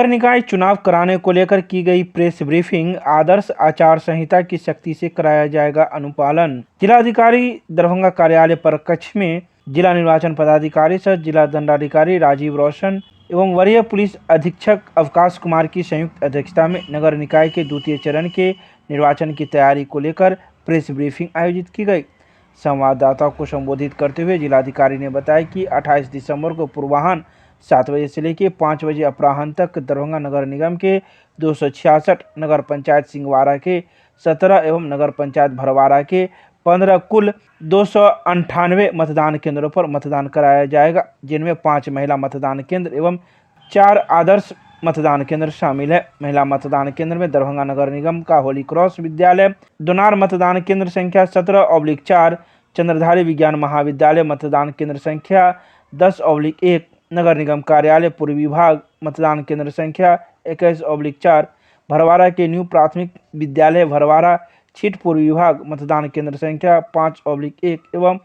नगर निकाय चुनाव कराने को लेकर की गई प्रेस ब्रीफिंग। आदर्श आचार संहिता की सख्ती से कराया जाएगा अनुपालन। जिलाधिकारी दरभंगा कार्यालय परिकक्ष में जिला निर्वाचन पदाधिकारी सह जिला दंडाधिकारी राजीव रोशन एवं वरीय पुलिस अधीक्षक अवकाश कुमार की संयुक्त अध्यक्षता में नगर निकाय के द्वितीय चरण के निर्वाचन की तैयारी को लेकर प्रेस ब्रीफिंग आयोजित की गई। संवाददाताओं को संबोधित करते हुए जिलाधिकारी ने बताया कि 28 दिसंबर को पूर्वाह्न 7 बजे से लेकर 5 बजे अपराह्न तक दरभंगा नगर निगम के 266, नगर पंचायत सिंहवाड़ा के 17 एवं नगर पंचायत भरवाड़ा के 15 कुल 298 मतदान केंद्रों पर मतदान कराया जाएगा, जिनमें 5 महिला मतदान केंद्र एवं 4 आदर्श मतदान केंद्र शामिल है। महिला मतदान केंद्र में दरभंगा नगर निगम का होली क्रॉस विद्यालय, दोनार मतदान केंद्र संख्या 17/4, चंद्रधारी विज्ञान महाविद्यालय मतदान केंद्र संख्या 10/1, नगर निगम कार्यालय पूर्व विभाग मतदान केंद्र संख्या 21/4, भरवाड़ा के न्यू प्राथमिक विद्यालय भरवाड़ा छीट पूर्व विभाग मतदान केंद्र संख्या 5/1 एवं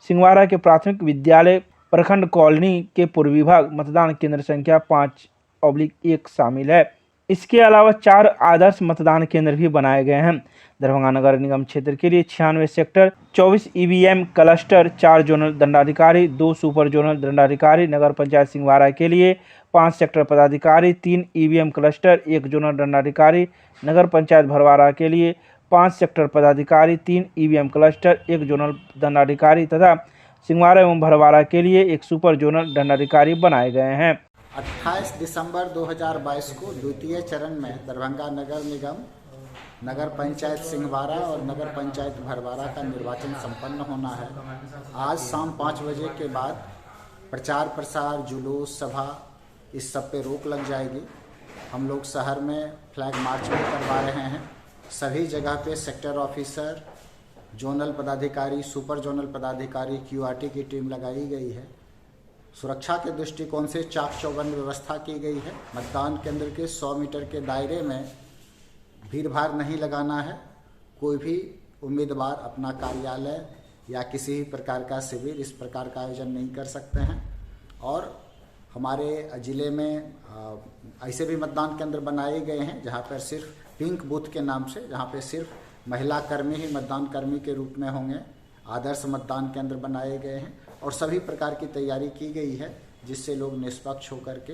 सिंहवाड़ा के प्राथमिक विद्यालय प्रखंड कॉलोनी के पूर्व विभाग मतदान केंद्र संख्या 5/1 शामिल है। इसके अलावा 4 आदर्श मतदान केंद्र भी बनाए गए हैं। दरभंगा नगर निगम क्षेत्र के लिए 96 सेक्टर, 24 ईवीएम क्लस्टर, 4 जोनल दंडाधिकारी, 2 सुपर जोनल दंडाधिकारी। नगर पंचायत सिंहवाड़ा के लिए 5 सेक्टर पदाधिकारी, 3 ईवीएम क्लस्टर, 1 जोनल दंडाधिकारी। नगर पंचायत भरवाड़ा के लिए 5 सेक्टर पदाधिकारी, 3 ईवीएम क्लस्टर, 1 जोनल दंडाधिकारी तथा सिंहवाड़ा एवं भरवाड़ा के लिए 1 सुपर जोनल दंडाधिकारी बनाए गए हैं। 28 दिसंबर 2022 को द्वितीय चरण में दरभंगा नगर निगम, नगर पंचायत सिंहवाड़ा और नगर पंचायत भरवाड़ा का निर्वाचन संपन्न होना है। आज शाम 5 बजे के बाद प्रचार प्रसार, जुलूस, सभा इस सब पे रोक लग जाएगी। हम लोग शहर में फ्लैग मार्च भी करवा रहे हैं। सभी जगह पे सेक्टर ऑफिसर, जोनल पदाधिकारी, सुपर जोनल पदाधिकारी, क्यूआरटी की टीम लगाई गई है। सुरक्षा के दृष्टिकोण से चाक चौबंद व्यवस्था की गई है। मतदान केंद्र के 100 मीटर के दायरे में भीड़ भाड़ नहीं लगाना है। कोई भी उम्मीदवार अपना कार्यालय या किसी भी प्रकार का शिविर इस प्रकार का आयोजन नहीं कर सकते हैं। और हमारे ज़िले में ऐसे भी मतदान केंद्र बनाए गए हैं जहां पर सिर्फ पिंक बूथ के नाम से, जहां पर सिर्फ महिला कर्मी ही मतदान कर्मी के रूप में होंगे। आदर्श मतदान केंद्र बनाए गए हैं और सभी प्रकार की तैयारी की गई है जिससे लोग निष्पक्ष होकर के,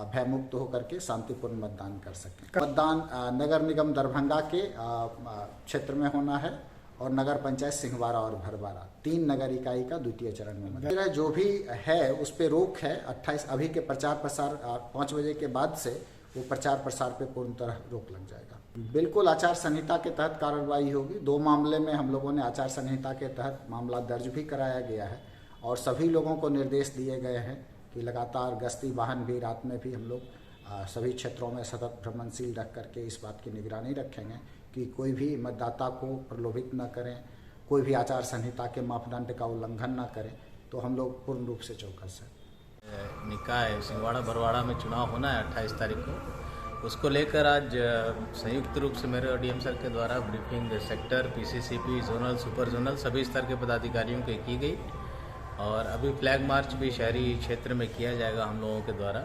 भयमुक्त होकर के शांतिपूर्ण मतदान कर सकें। मतदान नगर निगम दरभंगा के क्षेत्र में होना है और नगर पंचायत सिंहवाड़ा और भरवाड़ा 3 नगर इकाई का द्वितीय चरण में मतदान। जो भी है उस पर रोक है। 28 अभी के प्रचार प्रसार 5 बजे के बाद से वो प्रचार प्रसार पे पूर्ण तरह रोक लग जाएगा। बिल्कुल आचार संहिता के तहत कार्रवाई होगी। 2 मामले में हम लोगों ने आचार संहिता के तहत मामला दर्ज भी कराया गया है और सभी लोगों को निर्देश दिए गए हैं कि लगातार गश्ती वाहन भी, रात में भी हम लोग सभी क्षेत्रों में सतत भ्रमणशील रख करके इस बात की निगरानी रखेंगे कि कोई भी मतदाता को प्रलोभित न करें, कोई भी आचार संहिता के मापदंड का उल्लंघन न करें। तो हम लोग पूर्ण रूप से चौकस हैं। निकाय सिंहवाड़ा भरवाड़ा में चुनाव होना है 28 तारीख को। उसको लेकर आज संयुक्त रूप से मेरे ODM सर के द्वारा briefing sector, PCCP, zonal, super zonal सभी स्तर के पदाधिकारियों की गई और अभी फ्लैग मार्च भी शहरी क्षेत्र में किया जाएगा हम लोगों के द्वारा।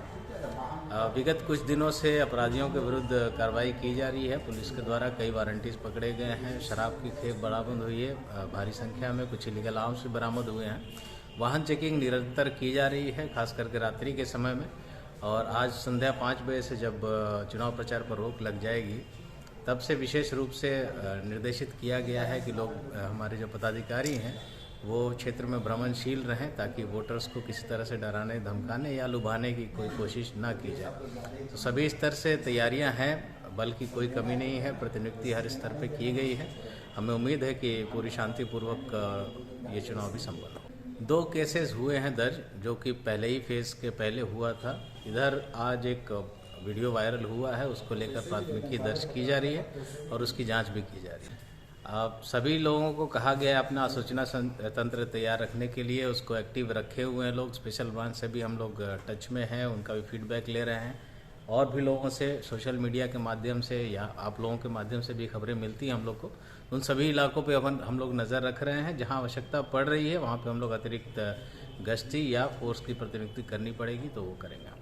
विगत कुछ दिनों से अपराधियों के विरुद्ध कार्रवाई की जा रही है। पुलिस के द्वारा कई वारंटीज पकड़े गए हैं, शराब की खेप बरामद हुई है, भारी संख्या में कुछ इलीगल आर्म्स भी बरामद हुए हैं। वाहन चेकिंग निरंतर की जा रही है, खास करके रात्रि के समय में। और आज संध्या 5 बजे से जब चुनाव प्रचार पर रोक लग जाएगी तब से विशेष रूप से निर्देशित किया गया है कि लोग, हमारे जो पदाधिकारी हैं वो क्षेत्र में भ्रमणशील रहें ताकि वोटर्स को किसी तरह से डराने, धमकाने या लुभाने की कोई कोशिश ना की जाए। तो सभी स्तर से तैयारियां हैं, बल की कोई कमी नहीं है, प्रतिनियुक्ति हर स्तर पे की गई है। हमें उम्मीद है कि पूरी शांतिपूर्वक ये चुनाव भी संपन्न हो। 2 केसेस हुए हैं दर्ज, जो कि पहले ही फेज के पहले हुआ था। इधर आज एक वीडियो वायरल हुआ है, उसको लेकर प्राथमिकी दर्ज की जा रही है और उसकी जाँच भी की जा रही है। अब सभी लोगों को कहा गया है अपना सूचना तंत्र तैयार रखने के लिए, उसको एक्टिव रखे हुए हैं लोग। स्पेशल ब्रांच से भी हम लोग टच में हैं, उनका भी फीडबैक ले रहे हैं और भी लोगों से सोशल मीडिया के माध्यम से या आप लोगों के माध्यम से भी खबरें मिलती हैं हम लोग को। उन सभी इलाकों पे हम लोग नज़र रख रहे हैं। जहां आवश्यकता पड़ रही है वहां पे हम लोग अतिरिक्त गश्ती या फोर्स की प्रतिनियुक्ति करनी पड़ेगी तो वो करेंगे।